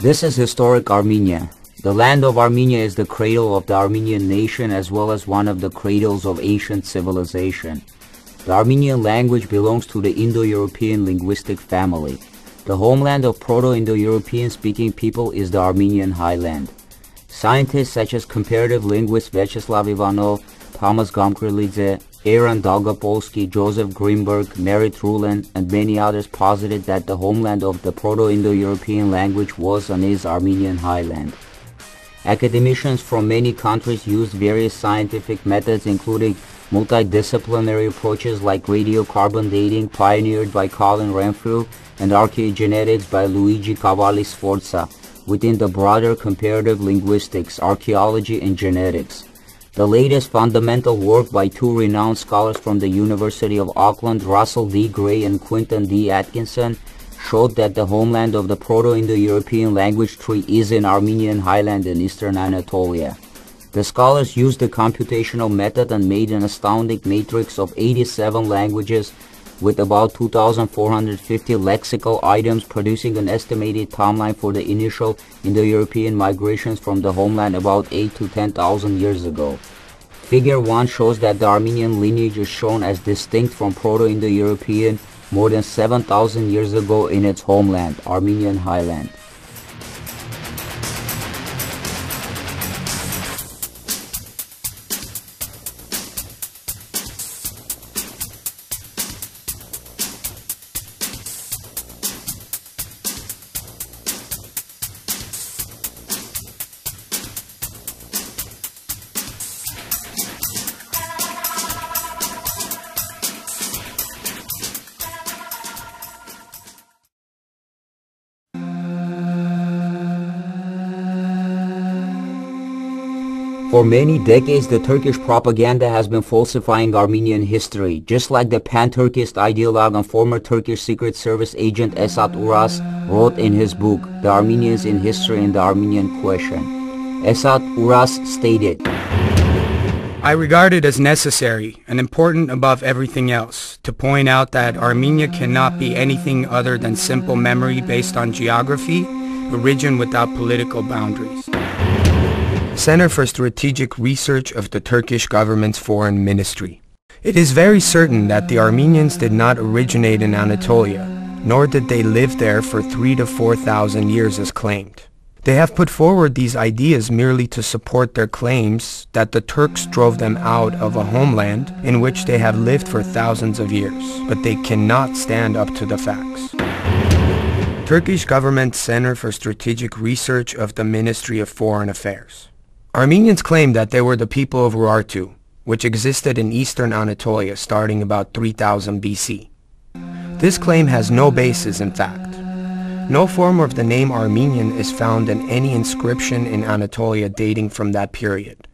This is historic Armenia. The land of Armenia is the cradle of the Armenian nation as well as one of the cradles of ancient civilization. The Armenian language belongs to the Indo-European linguistic family. The homeland of Proto-Indo-European speaking people is the Armenian highland. Scientists such as comparative linguists Vyacheslav Ivanov, Thomas Gomkrelidze, Aaron Dolgopolsky, Joseph Greenberg, Mary Trulin, and many others posited that the homeland of the Proto-Indo-European language was and is Armenian highland. Academicians from many countries used various scientific methods including multidisciplinary approaches like radiocarbon dating pioneered by Colin Renfrew and archaeogenetics by Luigi Cavalli Sforza within the broader comparative linguistics, archaeology, and genetics. The latest fundamental work by two renowned scholars from the University of Auckland, Russell D. Gray and Quinton D. Atkinson, showed that the homeland of the Proto-Indo-European language tree is in Armenian highland in eastern Anatolia. The scholars used the computational method and made an astounding matrix of 87 languages with about 2,450 lexical items, producing an estimated timeline for the initial Indo-European migrations from the homeland about 8 to 10,000 years ago. Figure 1 shows that the Armenian lineage is shown as distinct from Proto-Indo-European more than 7,000 years ago in its homeland, Armenian highland. For many decades, the Turkish propaganda has been falsifying Armenian history, just like the pan-Turkist ideologue and former Turkish Secret Service agent Esat Uras wrote in his book, The Armenians in History and the Armenian Question. Esat Uras stated, I regard it as necessary and important above everything else to point out that Armenia cannot be anything other than simple memory based on geography, a region without political boundaries. Center for Strategic Research of the Turkish government's foreign ministry. It is very certain that the Armenians did not originate in Anatolia, nor did they live there for 3,000 to 4,000 years as claimed. They have put forward these ideas merely to support their claims that the Turks drove them out of a homeland in which they have lived for thousands of years, but they cannot stand up to the facts. Turkish Government Center for Strategic Research of the Ministry of Foreign Affairs. Armenians claim that they were the people of Urartu, which existed in eastern Anatolia starting about 3000 BC. This claim has no basis in fact. No form of the name Armenian is found in any inscription in Anatolia dating from that period,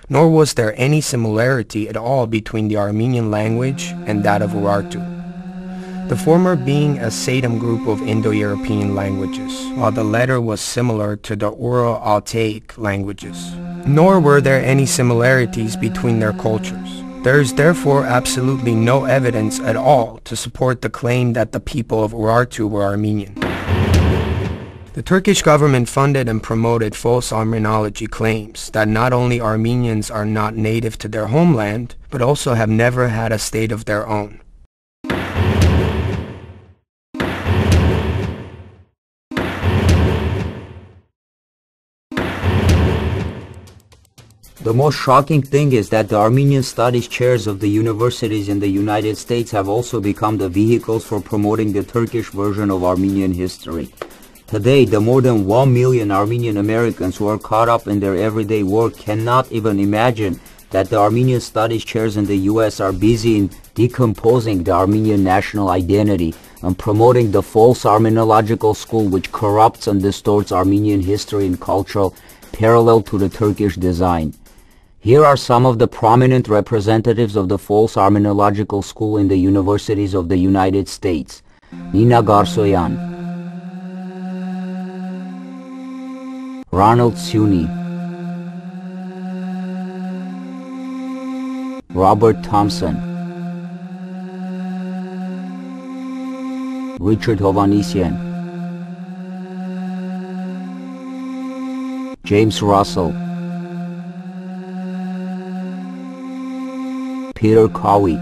nor was there any similarity at all between the Armenian language and that of Urartu, the former being a Satem group of Indo-European languages, while the latter was similar to the Ural-Altaic languages. Nor were there any similarities between their cultures. There is therefore absolutely no evidence at all to support the claim that the people of Urartu were Armenian. The Turkish government funded and promoted false Armenology claims that not only Armenians are not native to their homeland, but also have never had a state of their own. The most shocking thing is that the Armenian studies chairs of the universities in the United States have also become the vehicles for promoting the Turkish version of Armenian history. Today, the more than 1 million Armenian Americans who are caught up in their everyday work cannot even imagine that the Armenian studies chairs in the US are busy in decomposing the Armenian national identity and promoting the false Armenological school which corrupts and distorts Armenian history and culture parallel to the Turkish design. Here are some of the prominent representatives of the false Armenological school in the universities of the United States. Nina Garsoyan, Ronald Suni, Robert Thompson, Richard Hovanesian, James Russell, Peter Cowie,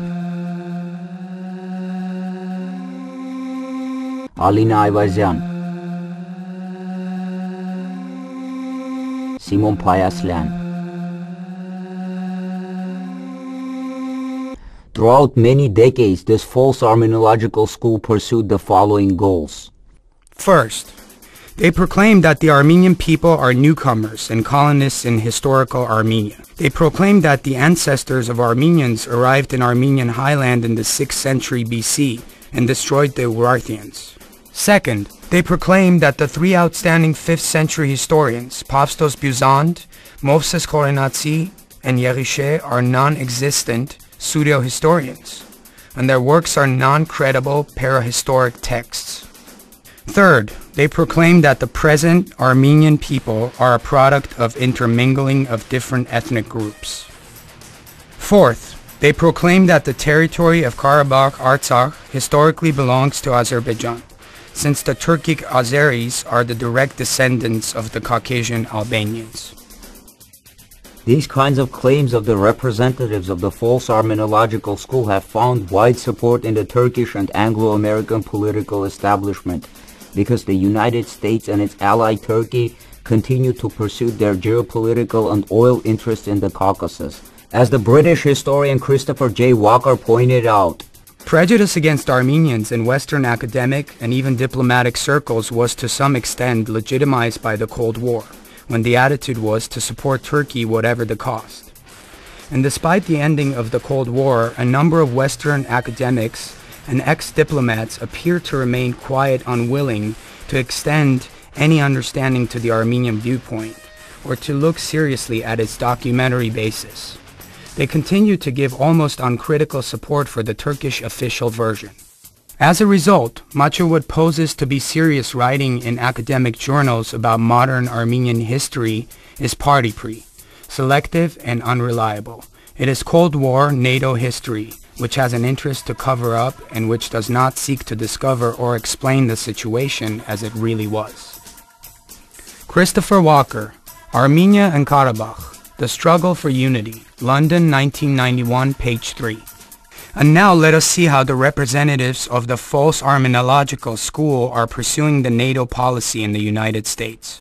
Alina Ayvazyan, Simon Payaslan. Throughout many decades, this false Armenological school pursued the following goals. First, they proclaimed that the Armenian people are newcomers and colonists in historical Armenia. They proclaimed that the ancestors of Armenians arrived in Armenian highland in the 6th century BC and destroyed the Urartians. Second, they proclaimed that the three outstanding 5th century historians, Pavstos Buzand, Movses Khorenatsi, and Yerishe, are non-existent pseudo-historians, and their works are non-credible parahistoric texts. Third, they proclaimed that the present Armenian people are a product of intermingling of different ethnic groups. Fourth, they proclaimed that the territory of Karabakh, Artsakh, historically belongs to Azerbaijan, since the Turkic Azeris are the direct descendants of the Caucasian Albanians. These kinds of claims of the representatives of the false Armenological school have found wide support in the Turkish and Anglo-American political establishment because the United States and its ally Turkey continue to pursue their geopolitical and oil interests in the Caucasus. As the British historian Christopher J. Walker pointed out, prejudice against Armenians in Western academic and even diplomatic circles was to some extent legitimized by the Cold War, when the attitude was to support Turkey whatever the cost. And despite the ending of the Cold War, a number of Western academics and ex-diplomats appear to remain quite unwilling to extend any understanding to the Armenian viewpoint, or to look seriously at its documentary basis. They continue to give almost uncritical support for the Turkish official version. As a result, much of what poses to be serious writing in academic journals about modern Armenian history is party-pre, selective and unreliable. It is Cold War NATO history, which has an interest to cover up and which does not seek to discover or explain the situation as it really was. Christopher Walker, Armenia and Karabakh, The Struggle for Unity, London 1991, page 3. And now let us see how the representatives of the false Armenological school are pursuing the NATO policy in the United States.